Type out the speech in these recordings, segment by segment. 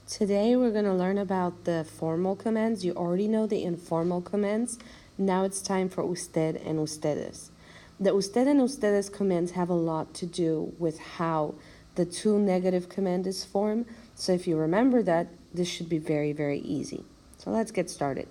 Today we're going to learn about the formal commands. You already know the informal commands. Now it's time for usted and ustedes. The usted and ustedes commands have a lot to do with how the two negative command is formed. So if you remember that, this should be very, very easy. So let's get started.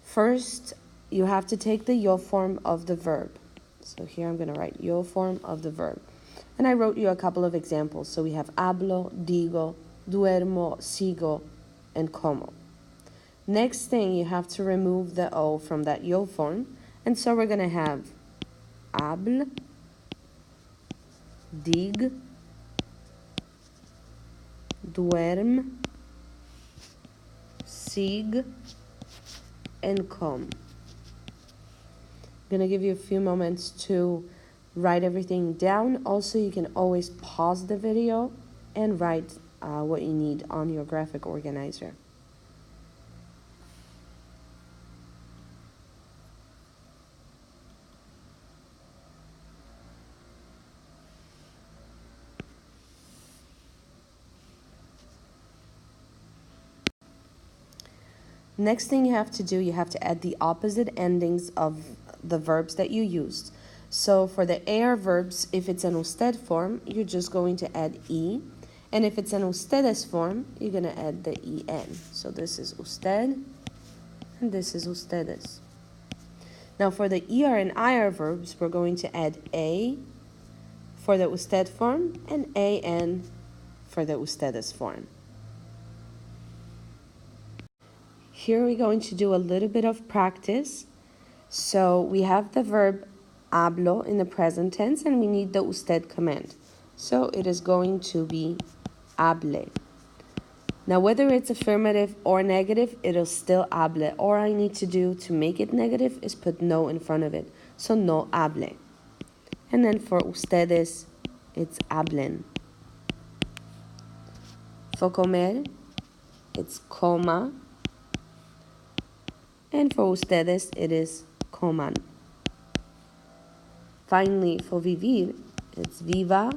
First, you have to take the yo form of the verb. So here I'm going to write yo form of the verb. And I wrote you a couple of examples. So we have hablo, digo, duermo, sigo, and como. Next thing, you have to remove the O from that yo form. And so we're going to have habl, dig, duerm, sig, and com. I'm going to give you a few moments to write everything down. Also, you can always pause the video and write what you need on your graphic organizer. Next thing you have to do, you have to add the opposite endings of the verbs that you used. So for the AR verbs, if it's an usted form, you're just going to add E. And if it's an ustedes form, you're going to add the EN. So this is usted, and this is ustedes. Now for the ER and IR verbs, we're going to add A for the usted form and AN for the ustedes form. Here we're going to do a little bit of practice. So we have the verb hablo in the present tense, and we need the usted command. So it is going to be hable. Now whether it's affirmative or negative, it'll still hable. All I need to do to make it negative is put no in front of it. So no hable. And then for ustedes, it's hablen. For comer, it's coma. And for ustedes, it is coman. Finally, for vivir, it's viva.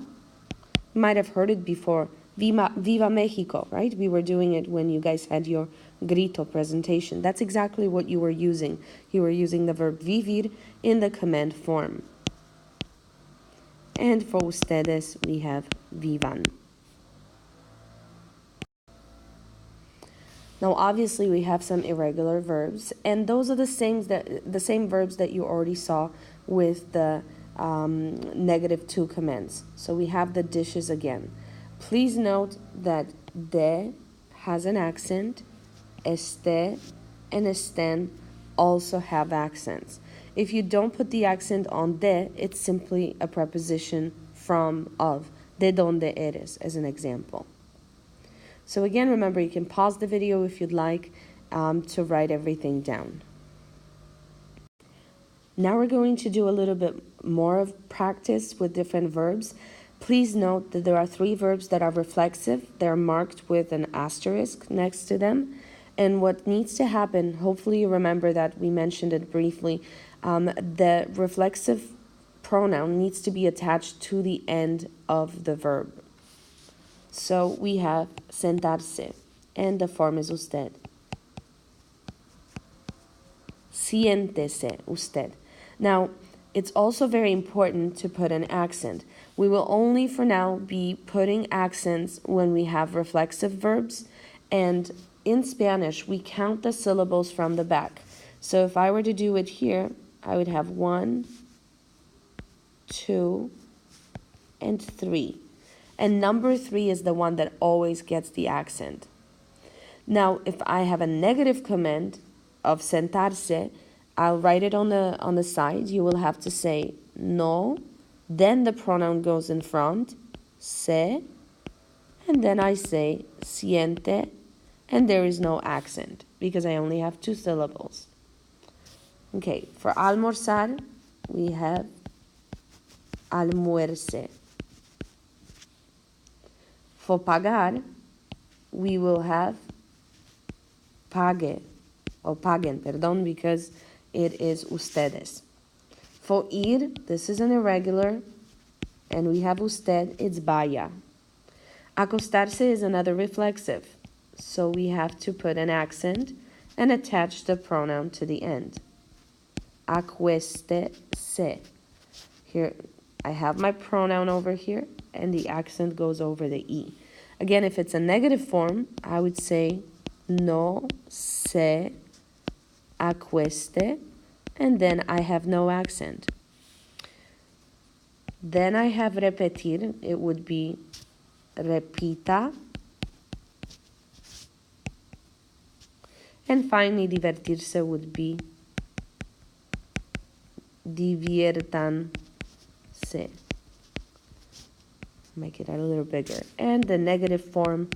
You might have heard it before. Viva Mexico, right? We were doing it when you guys had your grito presentation. That's exactly what you were using. You were using the verb vivir in the command form. And for ustedes, we have vivan. Now, obviously, we have some irregular verbs, and those are the same verbs that you already saw with the -2 commands. So we have the dishes again. Please note that de has an accent, este and estén also have accents. If you don't put the accent on de, it's simply a preposition from, of. De donde eres, as an example. So again, remember, you can pause the video if you'd like to write everything down. Now we're going to do a little bit more of practice with different verbs. Please note that there are 3 verbs that are reflexive. They're marked with an asterisk next to them. And what needs to happen, hopefully you remember that we mentioned it briefly, the reflexive pronoun needs to be attached to the end of the verb. So we have sentarse, and the form is usted. Siéntese, usted. Now, it's also very important to put an accent. We will only for now be putting accents when we have reflexive verbs, and in Spanish, we count the syllables from the back. So if I were to do it here, I would have 1, 2, and 3. And number 3 is the one that always gets the accent. Now, if I have a negative command of sentarse, I'll write it on the side. You will have to say no, then the pronoun goes in front, se, and then I say siente, and there is no accent because I only have 2 syllables. Okay, for almorzar, we have almuerce. For pagar, we will have pague, or paguen, perdón, because it is ustedes. For ir, this is an irregular, and we have usted, it's vaya. Acostarse is another reflexive, so we have to put an accent and attach the pronoun to the end. Acuéstese. Here, I have my pronoun over here, and the accent goes over the E. Again, if it's a negative form, I would say no se acueste, and then I have no accent. Then I have repetir, it would be repita. And finally, divertirse would be diviértanse. Make it a little bigger. And the negative form,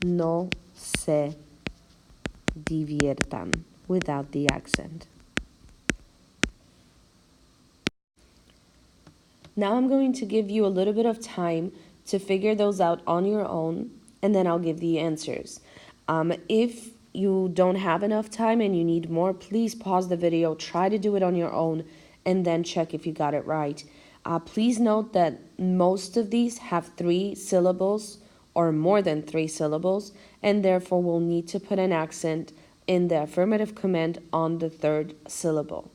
no se diviertan, without the accent. Now I'm going to give you a little bit of time to figure those out on your own, and then I'll give the answers. If you don't have enough time and you need more, please pause the video, try to do it on your own, and then check if you got it right. Please note that most of these have 3 syllables or more than 3 syllables, and therefore we'll need to put an accent in the affirmative command on the 3rd syllable.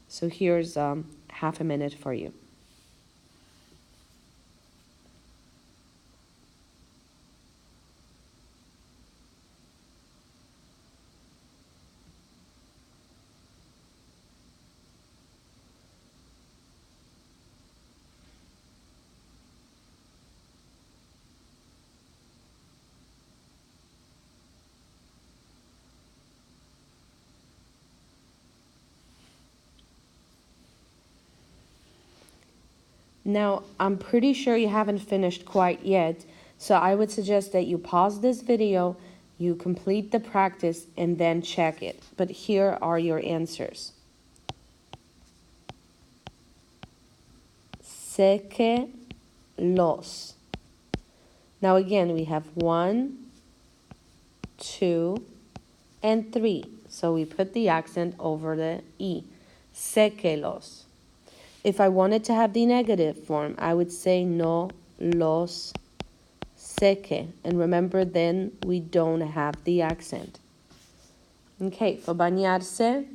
So here's half a minute for you. Now, I'm pretty sure you haven't finished quite yet, so I would suggest that you pause this video, you complete the practice, and then check it. But here are your answers. Sé que los. Now again, we have 1, 2, and 3. So we put the accent over the E. Sé que los. If I wanted to have the negative form, I would say no los sé que. And remember, then we don't have the accent. Okay, for bañarse,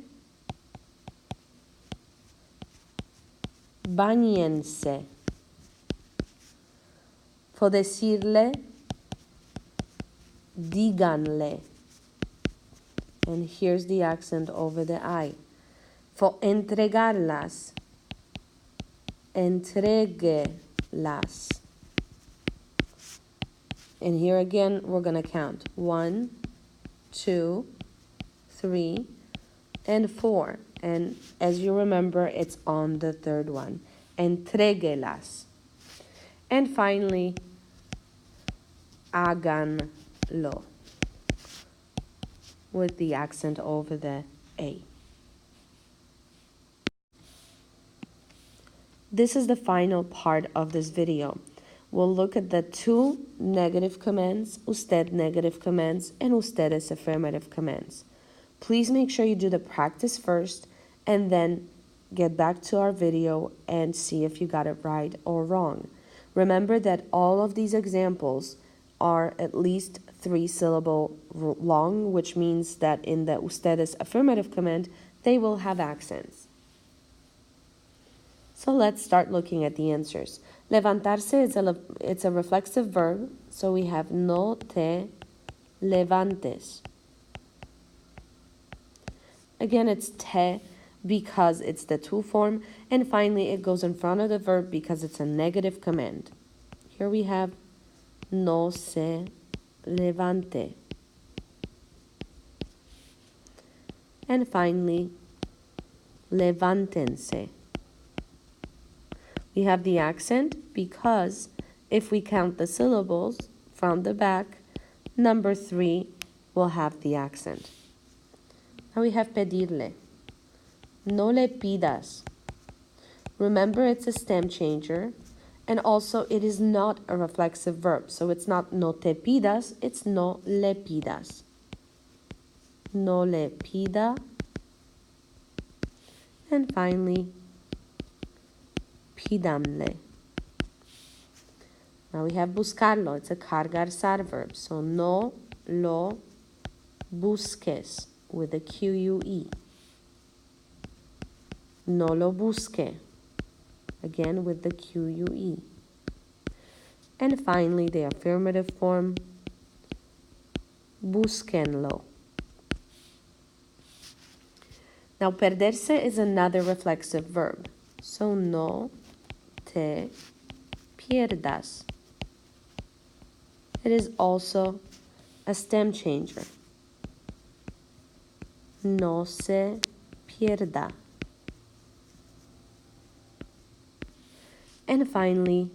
bañense. For decirle, díganle. And here's the accent over the I. For entregarlas, entréguelas. And here again, we're going to count 1, 2, 3, and 4. And as you remember, it's on the 3rd one. Entréguelas. And finally, háganlo, with the accent over the A. This is the final part of this video. We'll look at the 2 negative commands, usted negative commands, and ustedes affirmative commands. Please make sure you do the practice first, and then get back to our video and see if you got it right or wrong. Remember that all of these examples are at least 3 syllable long, which means that in the ustedes affirmative command, they will have accents. So let's start looking at the answers. Levantarse it's a reflexive verb, so we have no te levantes. Again, it's te because it's the to form, and finally it goes in front of the verb because it's a negative command. Here we have no se levante. And finally, levántense. We have the accent because if we count the syllables from the back, number 3 will have the accent. Now we have pedirle. No le pidas. Remember, it's a stem changer, and also it is not a reflexive verb. So it's not no te pidas, it's no le pidas. No le pida. And finally, pídanle. Now we have buscarlo. It's a cargar verb. So no lo busques with the QUE. No lo busque. Again with the QUE. And finally, the affirmative form, búsquenlo. Now, perderse is another reflexive verb. So, no te pierdas. It is also a stem changer. No se pierda. And finally,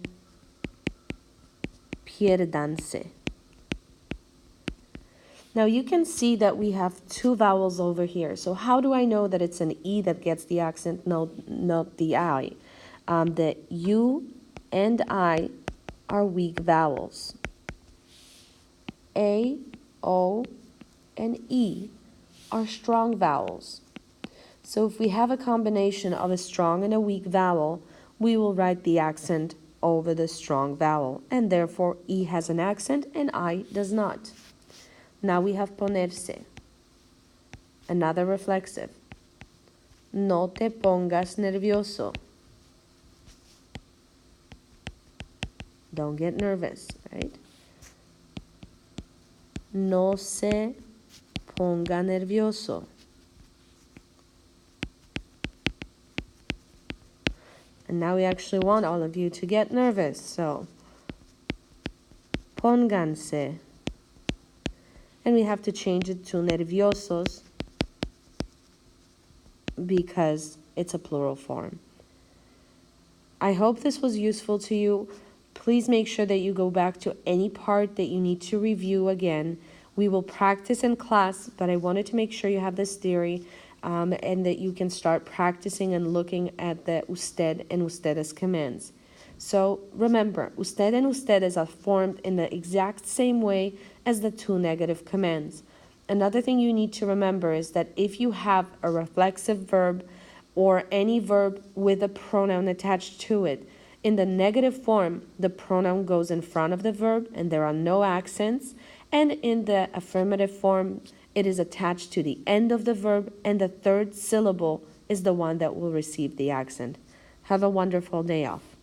piérdanse. Now you can see that we have two vowels over here. So how do I know that it's an E that gets the accent, not the I? The U and I are weak vowels. A, O, and E are strong vowels. So if we have a combination of a strong and a weak vowel, we will write the accent over the strong vowel, and therefore E has an accent and I does not. Now we have ponerse, another reflexive. No te pongas nervioso. Don't get nervous, right? No se ponga nervioso. And now we actually want all of you to get nervous, so pónganse. And we have to change it to nerviosos because it's a plural form. I hope this was useful to you. Please make sure that you go back to any part that you need to review again. We will practice in class, but I wanted to make sure you have this theory and that you can start practicing and looking at the usted and ustedes commands. So remember, usted and ustedes are formed in the exact same way as the two negative commands. Another thing you need to remember is that if you have a reflexive verb or any verb with a pronoun attached to it, in the negative form, the pronoun goes in front of the verb and there are no accents. And in the affirmative form, it is attached to the end of the verb and the third syllable is the one that will receive the accent. Have a wonderful day off.